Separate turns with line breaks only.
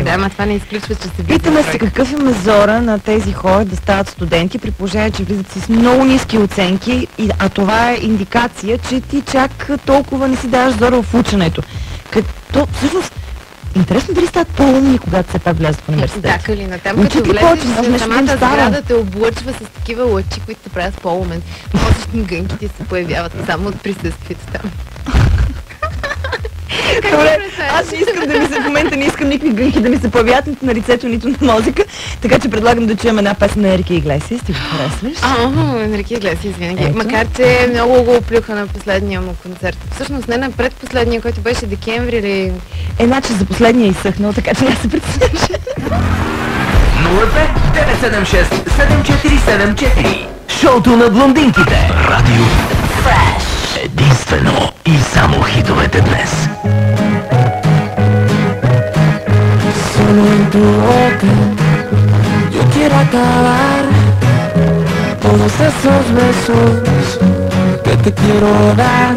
Да, ама това не изключва, че се влиза.
Питаме се какъв е мазора на тези хора да стават студенти, при положение, че влизат с много ниски оценки, а това е индикация, че ти чак толкова не си даваш зора в ученето. Като, всъщност, интересно дали стават по-умни, когато се пак влязат в университет.
Да, Калина, там като влезеш, самата сграда те облъчва с такива лъчи, които те правят по-умен. Мозъчни гънките се появяват само от присъствието там.
Добре, аз искам да ми се в момента не искам никакви гънки да ми се появят нито на лицето, нито на мозъка, така че предлагам да чуем една песен на Енрике Иглесиас. Ти го харесваш?
Енрике Иглесиас винаги. Макар че много го оплюха на последния му концерт. Всъщност не на предпоследния, който беше декември или...
Значи за последния изсъхнал, така че не се представяш.
05-976-7474. Шоуто на блондинките. Радио Фреш. Единствено и само хитовете днес.
Solo en tu boca yo quiero acabar todos esos besos que te quiero dar.